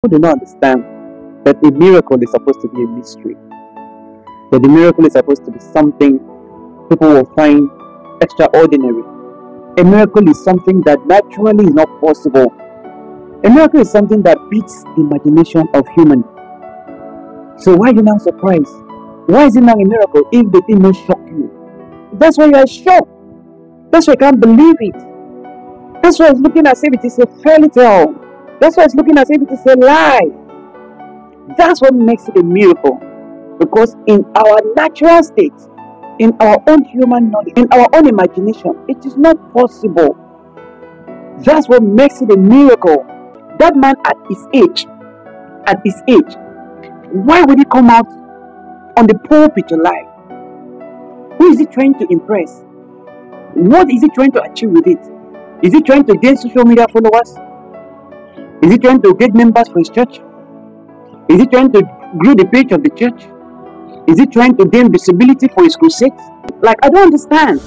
People do not understand that a miracle is supposed to be a mystery. That the miracle is supposed to be something people will find extraordinary. A miracle is something that naturally is not possible. A miracle is something that beats the imagination of human. So why are you now surprised? Why is it not a miracle if they did not shock you? That's why you are shocked. That's why you can't believe it. That's why it's looking as if it is a fairy tale. That's why it's looking as if it is a lie. That's what makes it a miracle. Because in our natural state, in our own human knowledge, in our own imagination, it is not possible. That's what makes it a miracle. That man at his age, why would he come out on the pulpit to lie? Who is he trying to impress? What is he trying to achieve with it? Is he trying to gain social media followers? Is he trying to get members for his church? Is he trying to grow the page of the church? Is he trying to gain visibility for his crusades? Like, I don't understand.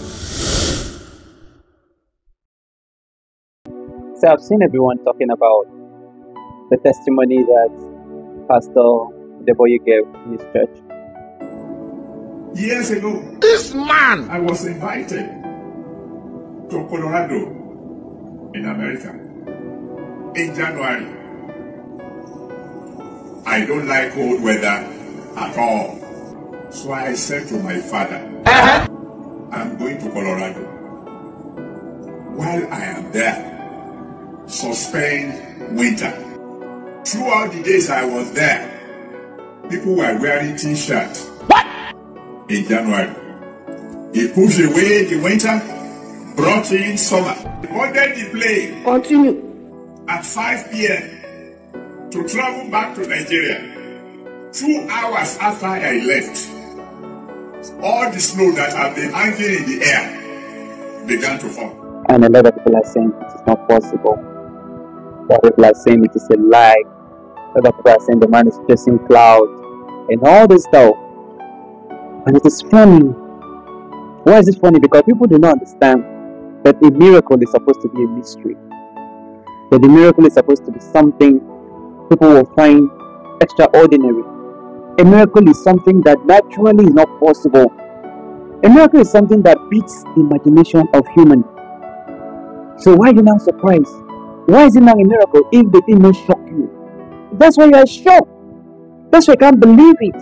So I've seen everyone talking about the testimony that Pastor Adeboye gave in his church. Years ago, This man! I was invited to Colorado in America in January. I don't like cold weather at all. So I said to my father, I'm going to Colorado. While I am there, suspend winter. Throughout the days I was there, people were wearing t-shirts. In January, he pushed away the winter, brought in summer. He boarded the plane. Continue. At 5 p.m. to travel back to Nigeria. 2 hours after I left, all the snow that had been hanging in the air began to fall. And a lot of people are saying it is not possible. A lot of people are saying it is a lie. A lot of people are saying the man is chasing clouds and all this stuff. And it is funny. Why is it funny? Because people do not understand that a miracle is supposed to be a mystery. That the miracle is supposed to be something people will find extraordinary. A miracle is something that naturally is not possible. A miracle is something that beats the imagination of human. So why are you now surprised? Why is it not a miracle if they did not shock you? That's why you are shocked. That's why you can't believe it.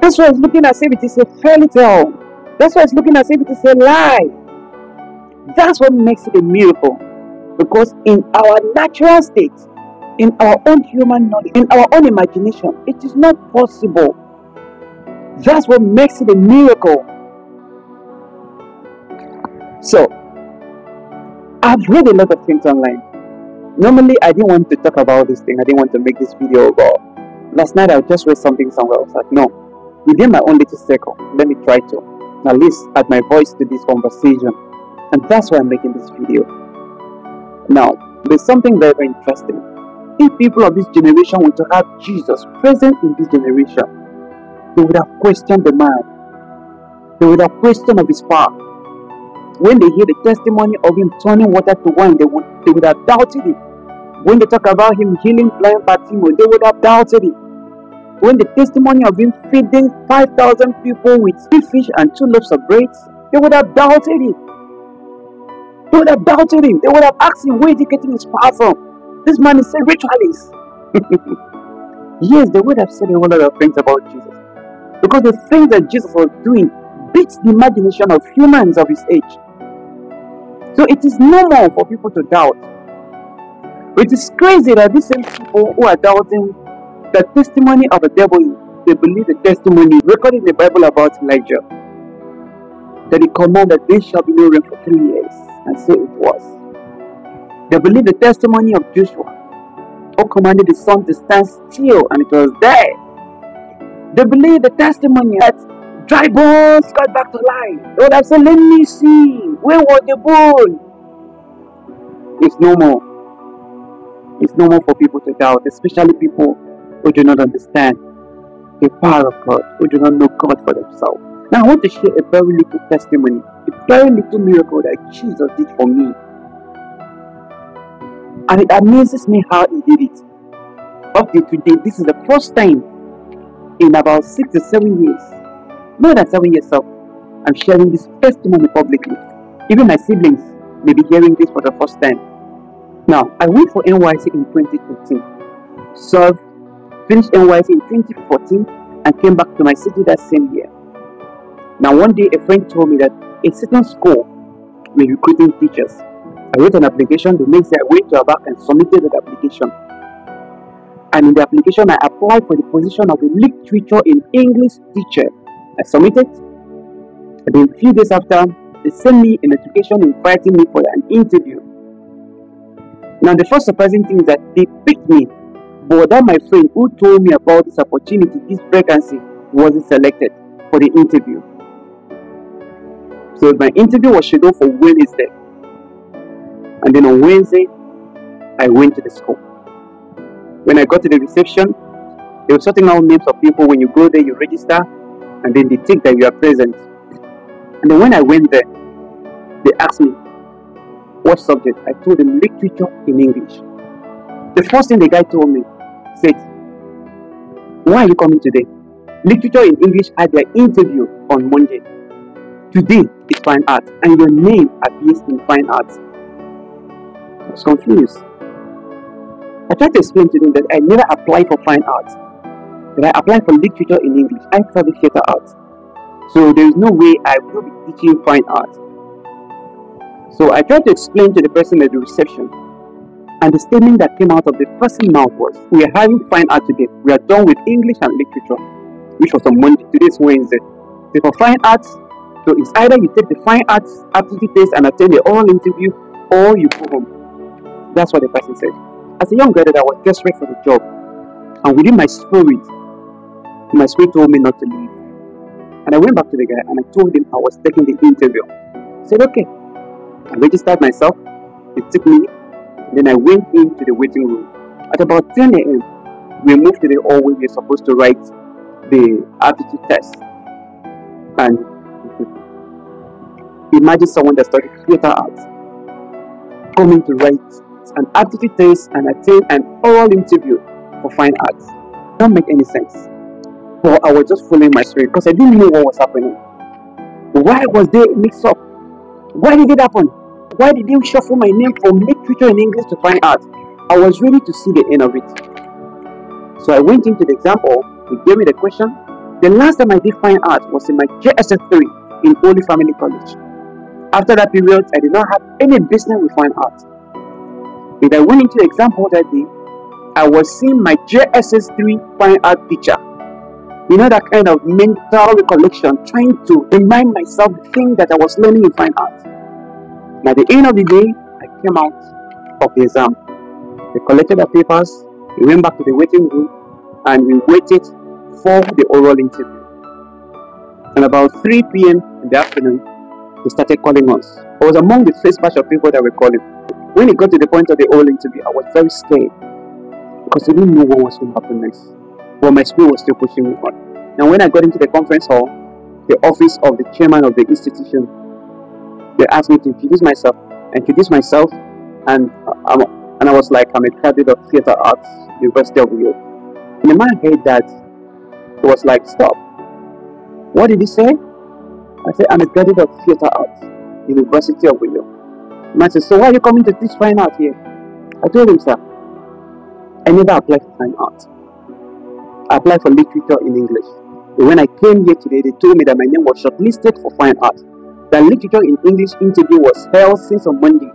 That's why it's looking as if it is a fairy tale. That's why it's looking as if it is a lie. That's what makes it a miracle. Because in our natural state, in our own human knowledge, in our own imagination, it is not possible. That's what makes it a miracle. So, I've read a lot of things online. Normally, I didn't want to talk about this thing. I didn't want to make this video, but last night I just read something somewhere. I was like, no, within my own little circle, let me try to at least add my voice to this conversation. And that's why I'm making this video. Now, there's something very, very interesting. If people of this generation were to have Jesus present in this generation, they would have questioned the man. They would have questioned of his power. When they hear the testimony of him turning water to wine, they would have doubted it. When they talk about him healing blind Bartimaeus, they would have doubted it. When the testimony of him feeding 5,000 people with 3 fish and 2 loaves of bread, they would have doubted it. They would have doubted him. They would have asked him, where is he getting his power from? This man is a ritualist. Yes, they would have said a whole lot of things about Jesus. Because the things that Jesus was doing beats the imagination of humans of his age. So it is normal for people to doubt. It is crazy that these same people who are doubting the testimony of Adeboye, they believe the testimony recorded in the Bible about Elijah. That he commanded there shall be no rain for 3 years. And so it was. They believe the testimony of Joshua, who commanded the sun to stand still, and it was there. They believe the testimony that dry bones got back to life. They would have said, let me see, where was the bone? It's normal. It's normal for people to doubt, especially people who do not understand the power of God, who do not know God for themselves. Now I want to share a very little testimony, a very little miracle that Jesus did for me. And it amazes me how he did it. Up to today, this is the first time in about 6 to 7 years, more than 7 years, so I'm sharing this testimony publicly. Even my siblings may be hearing this for the first time. Now, I went for NYC in 2013, served, finished NYC in 2014, and came back to my city that same year. Now, one day, a friend told me that a certain school were recruiting teachers. I wrote an application. The next day, I went to her back and submitted that application. And in the application, I applied for the position of a literature in English teacher. I submitted. And then a few days after, they sent me a notification inviting me for an interview. Now, the first surprising thing is that they picked me, but that my friend who told me about this opportunity, this vacancy, wasn't selected for the interview. So my interview was scheduled for Wednesday. And then on Wednesday, I went to the school. When I got to the reception, they were sorting out names of people. When you go there, you register, and then they think that you are present. And then when I went there, they asked me, what subject? I told them literature in English. The first thing the guy told me, said, why are you coming today? Literature in English had their interview on Monday. Today is fine art, and your name appears in fine arts. I was confused. I tried to explain to them that I never applied for fine arts, that I applied for literature in English. I studied theater arts. So there is no way I will be teaching fine art. So I tried to explain to the person at the reception, and the statement that came out of the person's mouth was, we are having fine art today. We are done with English and literature, which was on Monday. Today's Wednesday. So for fine arts, so it's either you take the fine arts aptitude test and attend the oral interview, or you go home. That's what the person said. As a young graduate, I was desperate for the job, and within my spirit told me not to leave. And I went back to the guy and I told him I was taking the interview. He said, okay. I registered myself. It took me. And then I went into the waiting room. At about 10 a.m., we moved to the hallway. We were supposed to write the aptitude test. And imagine someone that studied theater arts coming to write an aptitude test and attend an oral interview for fine arts. Don't make any sense. But I was just following my spirit because I didn't know what was happening. Why was there a mix-up? Why did it happen? Why did they shuffle my name from literature in English to fine arts? I was ready to see the end of it. So I went into the exam hall. They gave me the question. The last time I did fine arts was in my JSS 3 in Holy Family College. After that period, I did not have any business with fine arts. When I went into the exam hall that day, I was seeing my JSS 3 fine art teacher. You know, that kind of mental recollection, trying to remind myself the thing that I was learning in fine art. And at the end of the day, I came out of the exam. They collected the papers, we went back to the waiting room, and we waited for the oral interview. And about 3 p.m. in the afternoon, they started calling us. I was among the first batch of people that were calling. When it got to the point of the oral interview, I was very scared because I didn't know what was going to happen next. But my spirit was still pushing me on. And when I got into the conference hall, the office of the chairman of the institution, they asked me to introduce myself, and I was like, I'm a graduate of theater arts, University of New York. And the man heard that, he was like, stop. What did he say? I said, I'm a graduate of theater arts, University of New York. The man said, so why are you coming to teach fine art here? I told him, sir, I never applied for fine art. I applied for literature in English. But when I came here today, they told me that my name was shortlisted for fine art. The literature in English interview was held since on Monday.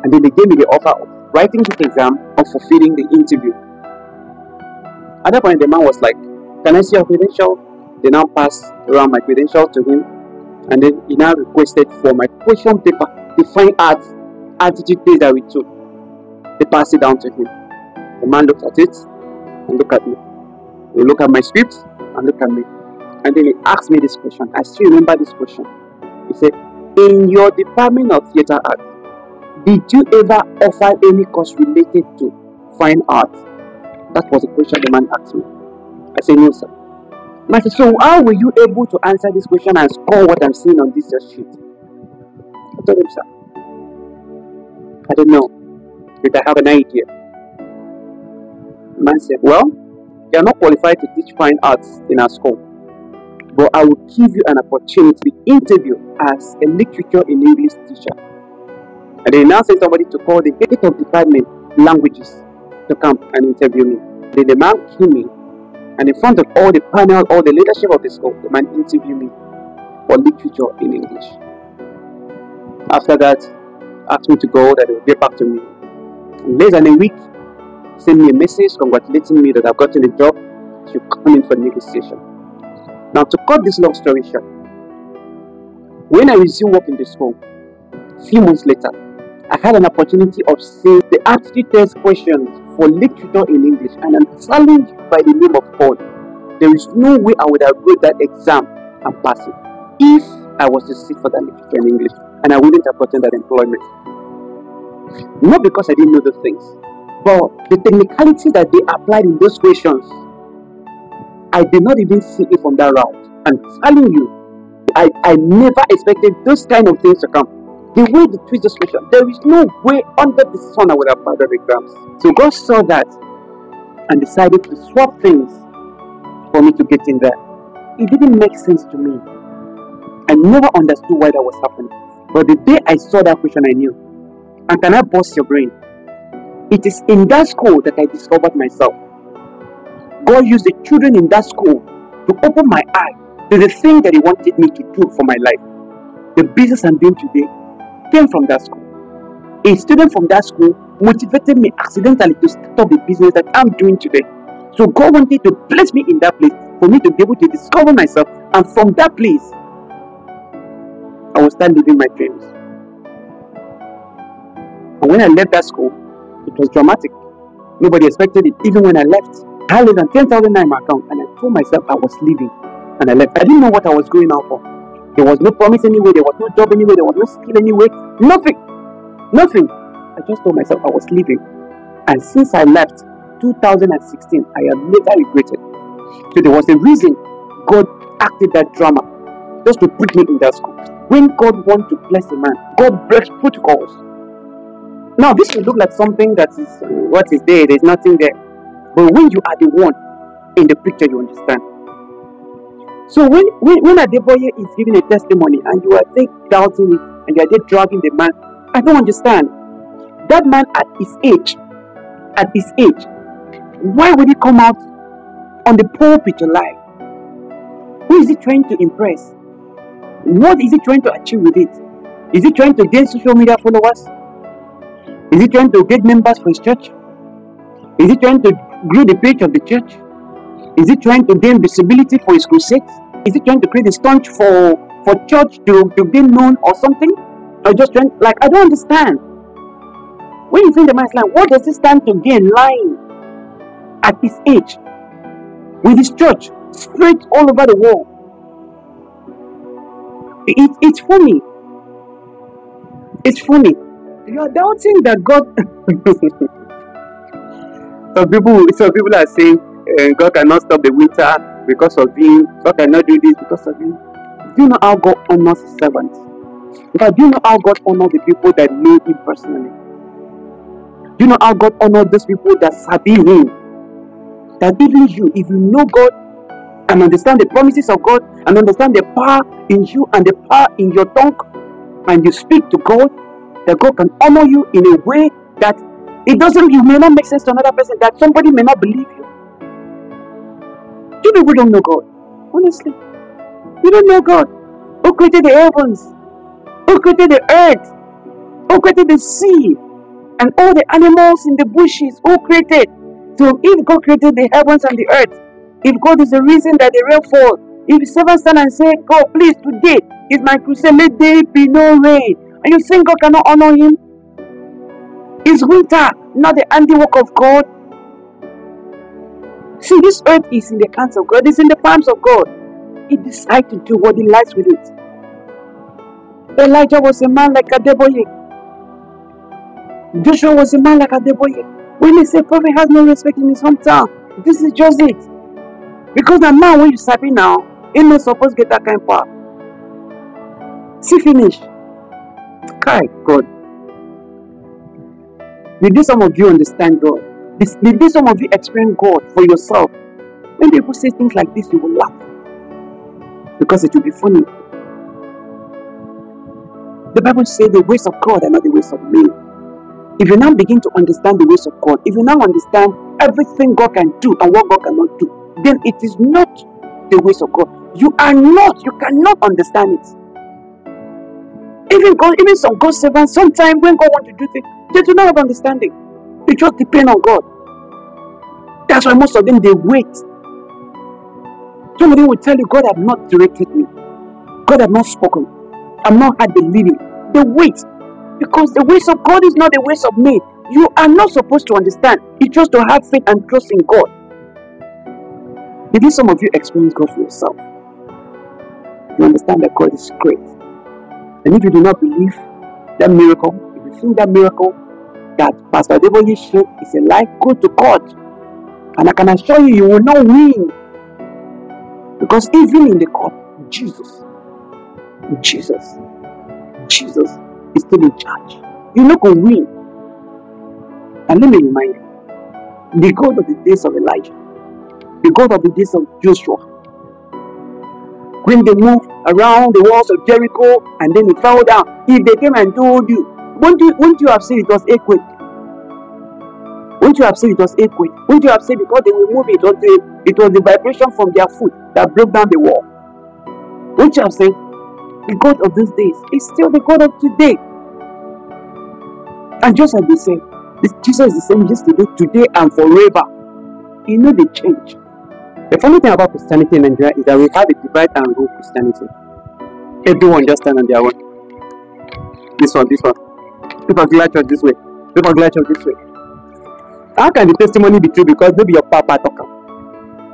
And then they gave me the offer of writing the exam or fulfilling the interview. At that point, the man was like, can I see your credential? They now passed around my credential to him. And then he now requested for my question paper, the fine art attitude test that we took. They passed it down to him. The man looked at it and looked at me. He looked at my script and looked at me. And then he asked me this question. I still remember this question. He said, in your department of theater art, did you ever offer any course related to fine art? That was the question the man asked me. I said, no, sir. I said, so how were you able to answer this question and score what I'm seeing on this sheet? I told him, sir, I don't know, but I have an idea. The man said, well, you are not qualified to teach fine arts in our school, but I will give you an opportunity to interview as a literature in English teacher. And they now sent somebody to call the head of department languages to come and interview me. Then the man came in, and in front of all the panel, all the leadership of the school, the man interviewed me for literature in English. After that, asked me to go, that they would get back to me. And less than a week, sent me a message congratulating me that I've gotten a job. To come in for negotiation. Now, to cut this long story short, when I resumed work in the school, a few months later, I had an opportunity of seeing the aptitude test questions for literature in English, and I'm telling you by the name of God, there is no way I would have wrote that exam and passed it if I was to sit for that literature in English, and I wouldn't have gotten that employment. Not because I didn't know those things, but the technicality that they applied in those questions, I did not even see it from that route. I'm telling you, I never expected those kind of things to come. The way they twist those questions, there is no way under the sun I would have passed the exams. So God saw that and decided to swap things for me to get in there. It didn't make sense to me. I never understood why that was happening. But the day I saw that question, I knew. And can I burst your brain? It is in that school that I discovered myself. God used the children in that school to open my eye to the thing that He wanted me to do for my life. The business I'm doing today came from that school. A student from that school motivated me accidentally to start up the business that I'm doing today. So God wanted to place me in that place for me to be able to discover myself, and from that place, I will start living my dreams. And when I left that school, it was dramatic. Nobody expected it. Even when I left, I had less than 10,000 in my account, and I told myself I was leaving, and I left. I didn't know what I was going out for. There was no promise anywhere. There was no job anywhere. There was no skill anywhere. Nothing. I just told myself I was leaving. And since I left 2016, I have never regretted. So there was a reason God acted that drama just to put me in that school. When God wants to bless a man, God breaks protocols. Now this will look like something that is what is there. There's nothing there. But when you are the one in the picture, you understand. So when Adeboye is giving a testimony and you are there doubting it and you are there dragging the man, I don't understand. That man at his age, why would he come out on the pulpit to lie? Who is he trying to impress? What is he trying to achieve with it? Is he trying to gain social media followers? Is he trying to get members for his church? Is he trying to grow the page of the church? Is he trying to gain visibility for his crusades? Is he trying to create a stunt for church to gain known or something? Or just trying, like, I don't understand. When you think the man is like, what does he stand to gain lying at his age with his church spread all over the world? It's funny. It's funny. You are doubting that God. Some people are saying God cannot stop the winter because of him. God cannot do this because of him. Do you know how God honors His servants? In fact, do you know how God honors the people that know Him personally? Do you know how God honors those people that sabi Him? That even you, if you know God and understand the promises of God and understand the power in you and the power in your tongue, and you speak to God, that God can honor you in a way that you may not make sense to another person, that somebody may not believe you. You people don't know God. Honestly. You don't know God. Who created the heavens? Who created the earth? Who created the sea? And all the animals in the bushes? Who created? So if God created the heavens and the earth, if God is the reason that the rain falls, if the servant stand and say, God, please, today is my crusade, let there be no rain. And you think God cannot honor Him? Is winter not the handiwork of God? See, this earth is in the hands of God. It's in the palms of God. He decides to do what He likes with it. Elijah was a man like Adeboye. Joshua was a man like Adeboye. When they say prophet has no respect in his hometown, this is just it. Because the man when you sabi now, he not supposed to get that kind of power. See finish. Kai, God. Did some of you understand God? Did some of you experience God for yourself? When people say things like this, you will laugh. Because it will be funny. The Bible says the ways of God are not the ways of men. If you now begin to understand the ways of God, if you now understand everything God can do and what God cannot do, then it is not the ways of God. You cannot understand it. Even some God servants, sometimes when God wants to do things, they do not have understanding. They just depend on God. That's why most of them, they wait. Somebody will tell you, God has not directed me. God has not spoken. I'm not had the leading. They wait. Because the ways of God is not the ways of men. You are not supposed to understand. It's just to have faith and trust in God. Did some of you experience God for yourself? You understand that God is great. And if you do not believe that miracle, if you think that miracle that Pastor Adeboye shared is a lie, go to God. And I can assure you, you will not win. Because even in the court, Jesus is still in charge. You're not going to win. And let me remind you, the God of the days of Elijah, the God of the days of Joshua, when they moved around the walls of Jericho and then it fell down, if they came and told you, wouldn't you have said it was earthquake? Wouldn't you have said it was earthquake? Wouldn't you have said because they were moving, it was the vibration from their foot that broke down the wall? Wouldn't you have said, the God of these days is still the God of today? And just as they say, Jesus is the same yesterday, today, and forever. You know they change. The funny thing about Christianity in Nigeria is that we have a divide and rule Christianity. Everyone just stand on their own. This one. People glad church this way. People glad church this way. How can the testimony be true? Because maybe your papa talk.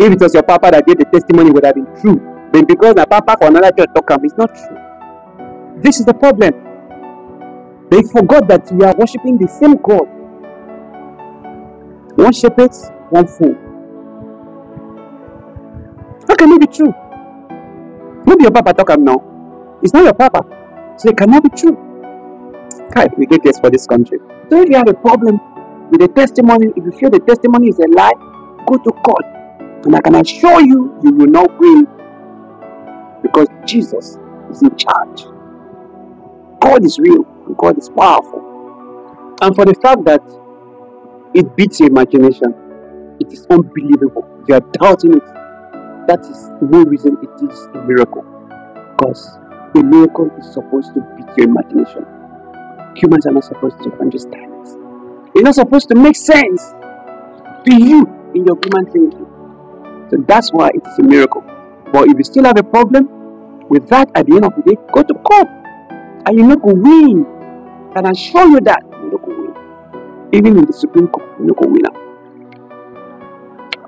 If it was your papa that gave the testimony, it would have been true. But because the papa for another church talk, it's not true. This is the problem. They forgot that we are worshiping the same God. One shepherd, one fool. How can it be true? Maybe your papa talk now. It's not your papa. So it cannot be true. God, we get this for this country. So if you have a problem with the testimony, if you feel the testimony is a lie, go to God. And I can assure you, you will not win. Because Jesus is in charge. God is real and God is powerful. And for the fact that it beats your imagination, it is unbelievable. You are doubting it. That is no reason it is a miracle. Because a miracle is supposed to beat your imagination. Humans are not supposed to understand it. It's not supposed to make sense to you in your human thinking. So that's why it is a miracle. But if you still have a problem with that, at the end of the day, go to court. And you're not going to win. And I assure you that you're not going to win. Even in the Supreme Court, you're not going to win.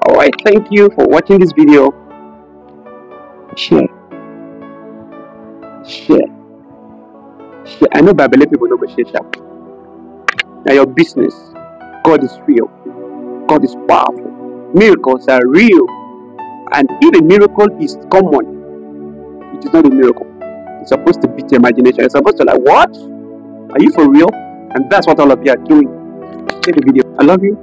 Alright, thank you for watching this video. Share. I know Bible people don't go share. Now your business. God is real. God is powerful. Miracles are real. And if a miracle is common, it is not a miracle. It's supposed to beat your imagination. It's supposed to like, what? Are you for real? And that's what all of you are doing. Share the video. I love you.